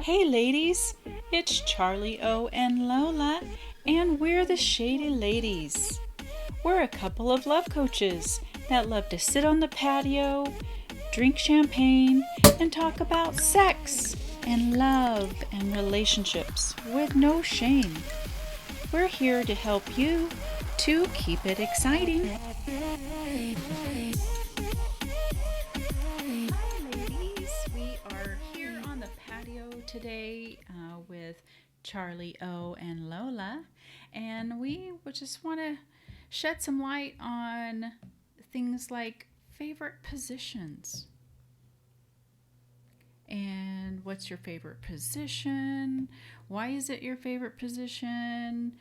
Hey ladies, it's Charlie O and Lola, and we're the Shady Ladies. We're a couple of love coaches that love to sit on the patio, drink champagne, and talk about sex and love and relationships with no shame. We're here to help you to keep it exciting. Hi, ladies. We are here on the patio today with Charlie O and Lola, and we would just want to shed some light on things like favorite positions. And what's your favorite position? Why is it your favorite position?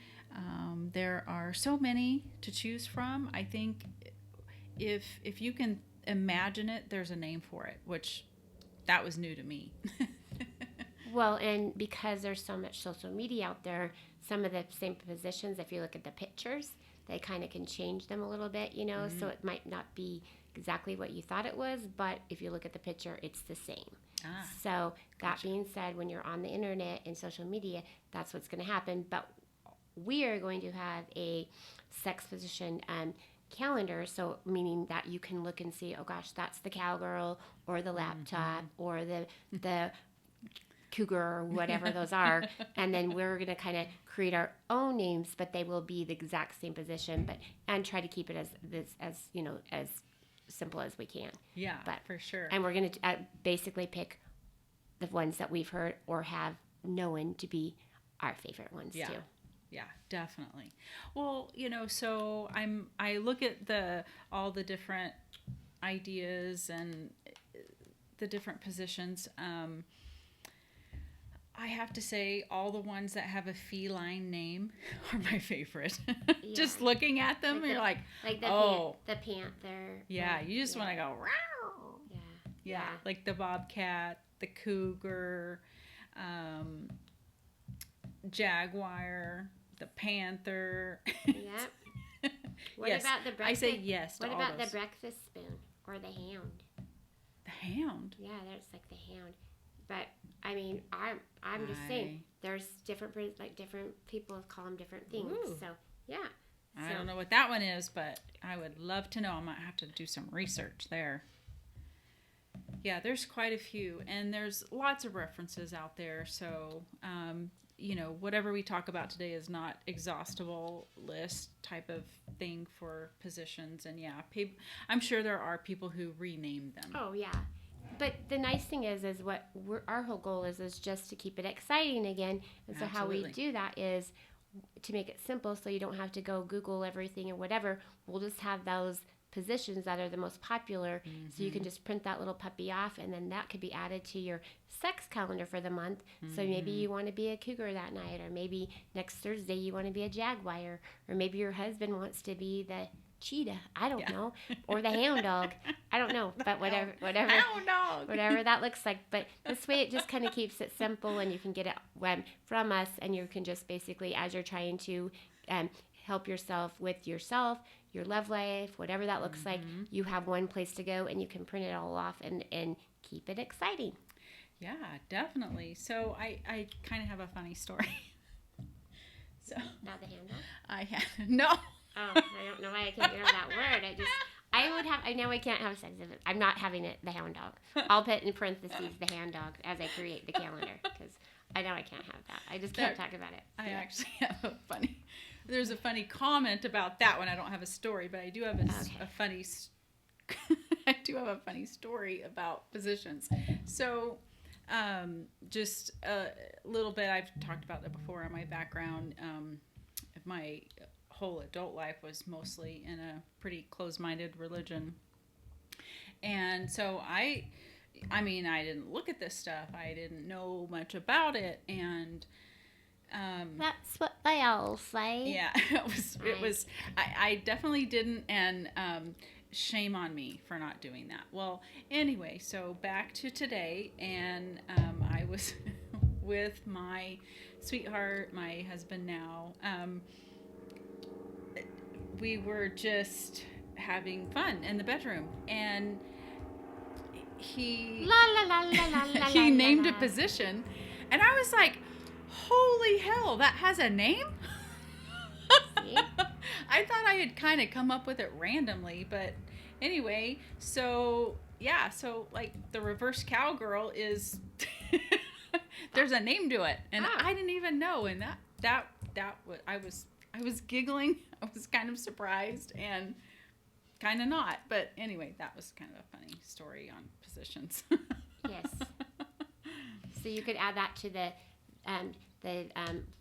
There are so many to choose from. I think if you can imagine it, there's a name for it, which that was new to me. Well, and because there's so much social media out there, some of the same positions, if you look at the pictures, they kind of can change them a little bit, so it might not be exactly what you thought it was, but if you look at the picture, it's the same. So that Gotcha. being said, when you're on the internet and social media, that's what's going to happen. But we are going to have a sex position calendar, so meaning that you can look and see, oh gosh, that's the cowgirl or the laptop or the cougar or whatever those are, and then we're going to kind of create our own names, but they will be the exact same position, but and try to keep it as simple as we can. Yeah, But for sure. and we're going to basically pick the ones that we've heard or have known to be our favorite ones Yeah. too. Yeah, definitely. Well, so I look at the all the different ideas and the different positions. I have to say, all the ones that have a feline name are my favorite. Yeah. Just looking at them, you're like, like the oh, the panther. yeah, you just want to go, Row! Yeah. Yeah, like the bobcat, the cougar, um, jaguar, the panther. Yep. What Yes, about the I breakfast? say yes to What all about those. the breakfast spoon or the hound? The hound. Yeah, that's like the hound. But I mean, I'm just saying, there's different people call them different things. Ooh. So yeah. I don't know what that one is, but I would love to know. I might have to do some research there. Yeah, there's quite a few, and there's lots of references out there. So, whatever we talk about today is not exhaustible list type of thing for positions. And yeah, I'm sure there are people who rename them. Oh yeah. But the nice thing is what our whole goal is just to keep it exciting again. And so how we Absolutely. do that is to make it simple, so you don't have to go Google everything or whatever. We'll just have those positions that are the most popular, so you can just print that little puppy off, and then that could be added to your sex calendar for the month. So maybe you want to be a cougar that night, or maybe next Thursday you want to be a jaguar, or maybe your husband wants to be the cheetah, I don't know, or the hound dog, I don't know, but whatever Hound dog. whatever that looks like. But this way it just kind of keeps it simple, and you can get it from us, and you can just basically, as you're trying to help yourself with yourself, your love life, whatever that looks like, you have one place to go, and you can print it all off and keep it exciting. Yeah, definitely. So I kind of have a funny story. So About the handle. I had no. Oh, I don't know why I can't remember that word. I know I can't have sex with it. I'm not having it, the hound dog. I'll put in parentheses the hound dog as I create the calendar, because I know I can't have that. I just can't talk about it. I actually have there's a funny comment about that one. I don't have a story, but I do have a funny, I do have a funny story about positions. So, just a little bit, I've talked about that before on my background. My whole adult life was mostly in a pretty closed-minded religion. And so I didn't look at this stuff. I didn't know much about it. And That's what they all say. yeah, it was, I definitely didn't. And shame on me for not doing that. Well, anyway, so back to today. And I was with my sweetheart, my husband now. We were just having fun in the bedroom, and he La la la la la la. he la, named la. a position, and I was like, holy hell, that has a name. See? I thought I had kind of come up with it randomly, but anyway, so yeah, so like the reverse cowgirl is there's a name to it, and I didn't even know, and that was I was giggling, I was kind of surprised and kind of not, but anyway, that was kind of a funny story on positions. Yes. So you could add that to the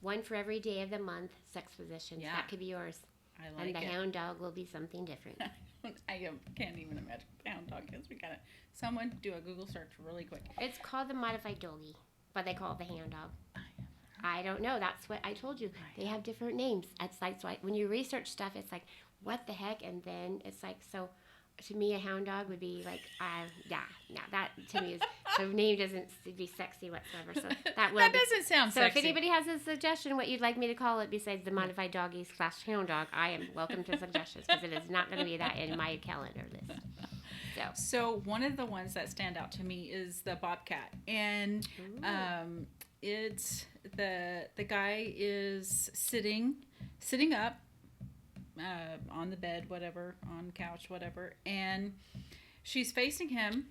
one for every day of the month, sex positions. Yeah. That could be yours. I like And the it. hound dog will be something different. Can't even imagine what the hound dog is. We gotta someone do a Google search really quick. It's called the modified doggy, but they call it the hound dog. I don't know. That's what I told you. They have different names. It's like, so when you research stuff, it's like, what the heck? And then it's like, so to me, a hound dog would be like, that to me is, so name doesn't be sexy whatsoever. So that doesn't sound so sexy. if anybody has a suggestion what you'd like me to call it besides the modified doggy / hound dog, I am welcome to suggestions because it is not going to be that in my calendar list. So one of the ones that stand out to me is the bobcat, and it's the guy is sitting up on the bed, whatever, on couch, whatever, and she's facing him.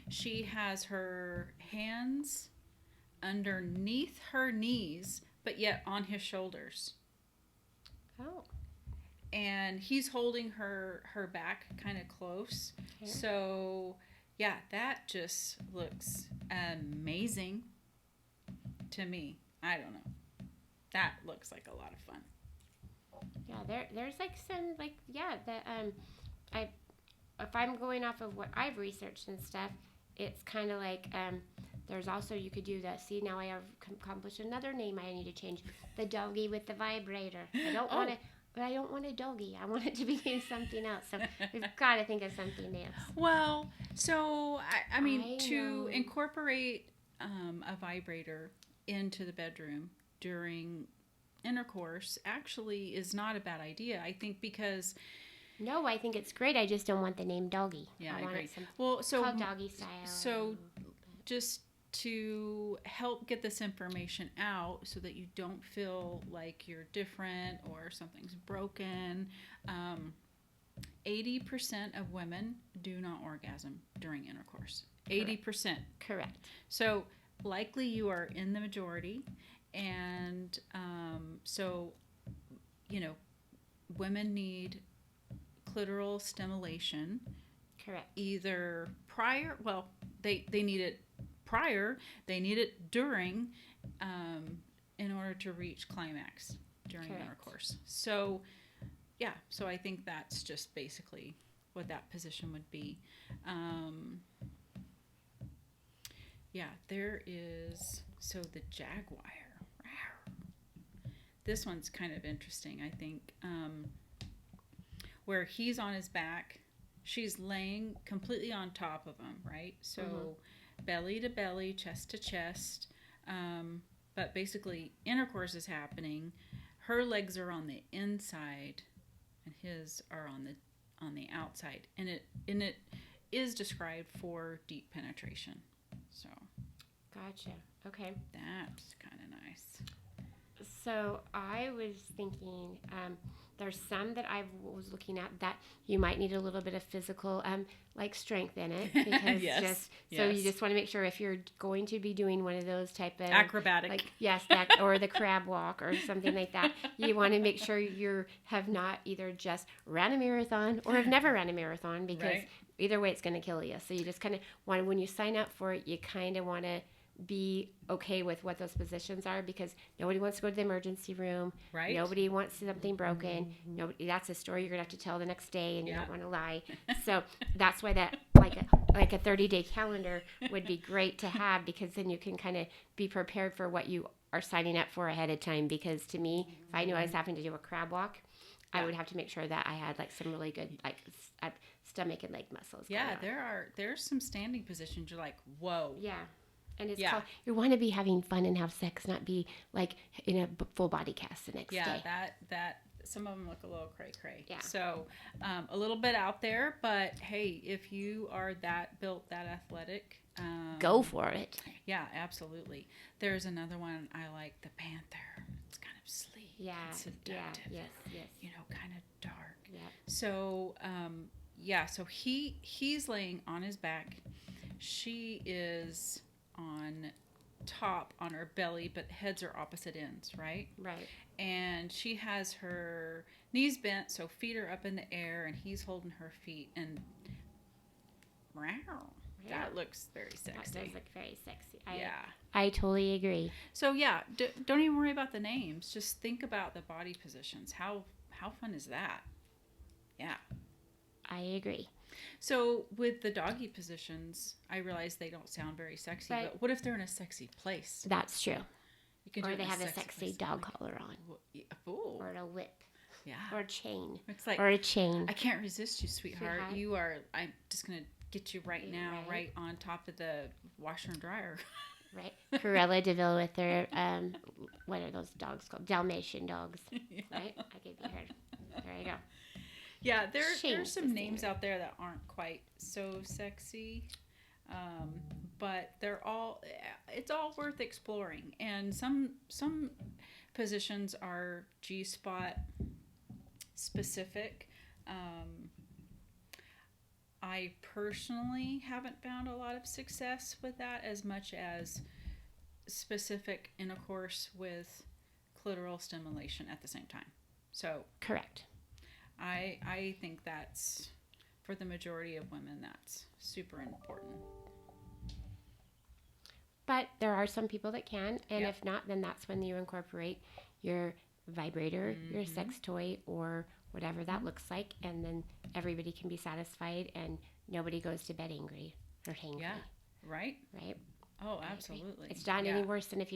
She has her hands underneath her knees, but yet on his shoulders. Oh. And he's holding her back kind of close. Okay. So, yeah, that just looks amazing to me. I don't know. That looks like a lot of fun. Yeah, there's like some if I'm going off of what I've researched and stuff, it's kind of like there's also, you could do that. See, now I have accomplished another name I need to change. The doggy with the vibrator. I don't want to. But I don't want a doggy. I want it to be something else. So we've got to think of something else. Well, so, I mean, to incorporate a vibrator into the bedroom during intercourse actually is not a bad idea. I think because... No, I think it's great. I just don't want the name doggy. Yeah, I want agree. It well, so called doggy style. So just to help get this information out so that you don't feel like you're different or something's broken, 80% of women do not orgasm during intercourse. 80%. Correct. So likely you are in the majority, and so, you know, women need clitoral stimulation. Correct. Either prior, well, they need it prior, they need it during, in order to reach climax during Correct. Intercourse. So, yeah, so I think that's just basically what that position would be. Yeah, there is, so the jaguar. This one's kind of interesting, I think, where he's on his back, she's laying completely on top of him, right? So belly to belly, chest to chest, but basically intercourse is happening. Her legs are on the inside, and his are on the outside, and it is described for deep penetration. So, gotcha. Okay, that's kind of nice. So I was thinking, there's some that I was looking at that you might need a little bit of physical, like strength in it, because yes. So you just want to make sure if you're going to be doing one of those type of acrobatic, like or the crab walk or something like that, you want to make sure you have not either just ran a marathon or have never ran a marathon, because either way it's going to kill you. So you just kind of want, when you sign up for it, you kind of want to be okay with what those positions are, because nobody wants to go to the emergency room. Right. Nobody wants something broken. Nobody. That's a story you're gonna have to tell the next day, and you don't want to lie. So that's why that like a 30-day calendar would be great to have, because then you can kind of be prepared for what you are signing up for ahead of time. Because to me, if I knew I was having to do a crab walk, I would have to make sure that I had like some really good like stomach and leg muscles. Yeah, there's some standing positions you're like, whoa. Yeah. And it's called, you want to be having fun and have sex, not be like in a full body cast the next day. Yeah, that some of them look a little cray-cray. Yeah. So a little bit out there, but hey, if you are that built, that athletic, go for it. Yeah, absolutely. There's another one I like, the panther. It's kind of sleek. Yeah. It's seductive. Yeah. Yes. You know, kind of dark. Yeah. So so he's laying on his back. She is on top on her belly, but heads are opposite ends, right? Right. And she has her knees bent, so feet are up in the air, and he's holding her feet, and wow, that looks very sexy. That does look very sexy. Yeah. I totally agree. So yeah, don't even worry about the names. Just think about the body positions. How fun is that? Yeah. I agree. So with the doggy positions, I realize they don't sound very sexy, Right. but what if they're in a sexy place? That's true. You can Or do it they in have a sexy sexy place. dog collar on. Ooh. Or a whip. Yeah. Or a chain. It's like, Or a chain. I can't resist you, sweetheart. Sweetheart. You are, I'm just going to get you right now, Right. right on top of the washer and dryer. Right. Cruella DeVille with their, what are those dogs called? Dalmatian dogs. Yeah. Right? I gave you her. There you go. Yeah, there's Shane's some the names singer. out there that aren't quite so sexy, but it's all worth exploring. And some positions are G-spot specific. I personally haven't found a lot of success with that as much as specific intercourse with clitoral stimulation at the same time. So Correct. I think that's, for the majority of women, that's super important. But there are some people that can, and Yep. if not, then that's when you incorporate your vibrator, your sex toy, or whatever that looks like, and then everybody can be satisfied and nobody goes to bed angry or hangry. Yeah, right? Right? Oh, I agree. absolutely. It's not Yeah. any worse than if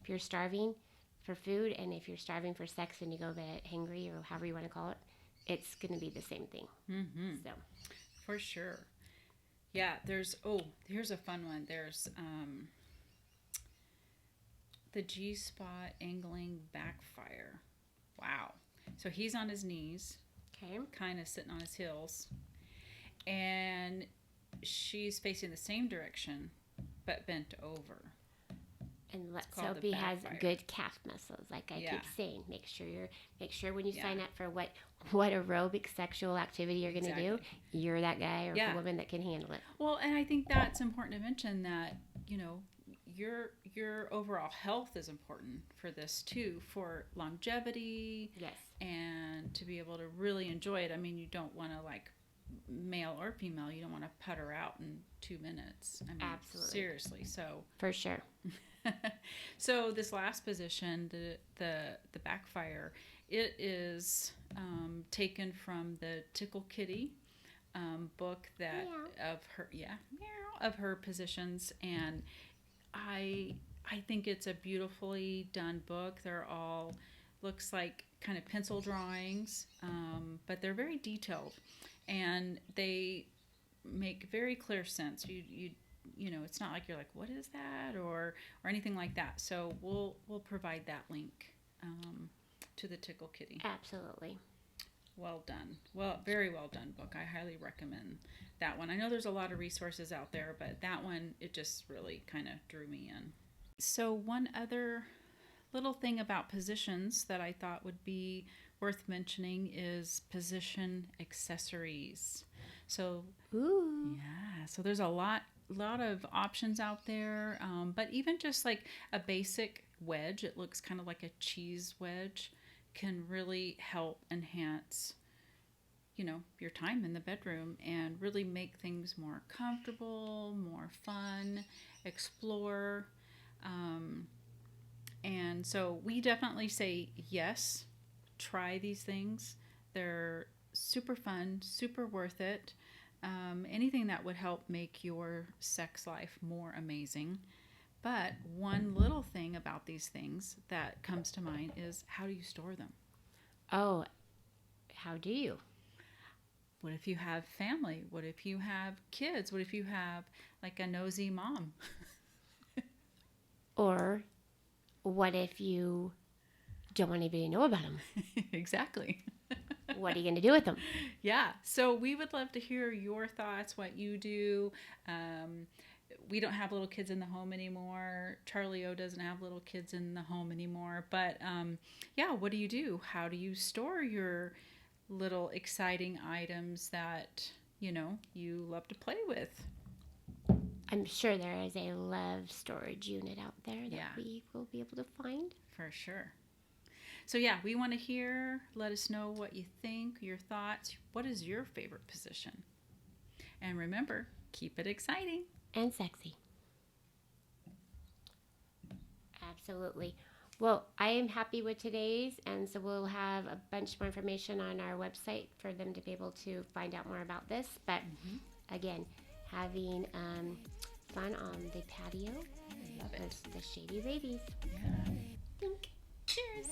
you're starving for food, and if you're starving for sex and you go to bed hangry, or however you want to call it, it's going to be the same thing. Mm-hmm. So, For sure. Yeah, here's a fun one. There's the G-spot angling backfire. Wow. So he's on his knees, okay. kind of sitting on his heels, and she's facing the same direction, but bent over. And let's called hope the he has Backfire. good calf muscles, like I Yeah. keep saying. Make sure when you Yeah. sign up for what aerobic sexual activity you're going to do, you're that guy or Yeah. woman that can handle it. Well, and I think that's important to mention that, you know, your overall health is important for this too, for longevity Yes. and to be able to really enjoy it. I mean, you don't want to, like, male or female, you don't want to putter out in 2 minutes. I mean, Absolutely. seriously. So For sure. so this last position, the backfire, it is taken from the Tickle Kitty book that Meow. of her positions, and I think it's a beautifully done book. They're all looks like kind of pencil drawings, but they're very detailed, and they make very clear sense. You know, it's not like you're like, what is that, or anything like that. So we'll provide that link to the Tickle Kitty. Absolutely. Well done. Well, very well done book. I highly recommend that one. I know there's a lot of resources out there, but that one, it just really kind of drew me in. So one other little thing about positions that I thought would be worth mentioning is position accessories. So Ooh. yeah, so there's a lot of options out there, but even just like a basic wedge, it looks kind of like a cheese wedge, can really help enhance, you know, your time in the bedroom and really make things more comfortable, more fun, explore. And so we definitely say yes, try these things. They're super fun, super worth it. Anything that would help make your sex life more amazing. But one little thing about these things that comes to mind is, how do you store them? Oh, how do you? What if you have family? What if you have kids? What if you have like a nosy mom? Or what if you don't want anybody to know about them. Exactly. What are you going to do with them? Yeah. So we would love to hear your thoughts, what you do. We don't have little kids in the home anymore. Charlie O doesn't have little kids in the home anymore. But yeah, what do you do? How do you store your little exciting items that, you know, you love to play with? I'm sure there is a love storage unit out there that we will be able to find. For sure. So yeah, we want to hear, let us know what you think, your thoughts. What is your favorite position? And remember, keep it exciting. And sexy. Absolutely. Well, I am happy with today's, and so we'll have a bunch more information on our website for them to be able to find out more about this. But again, having fun on the patio with the shady ladies. Yeah. Cheers.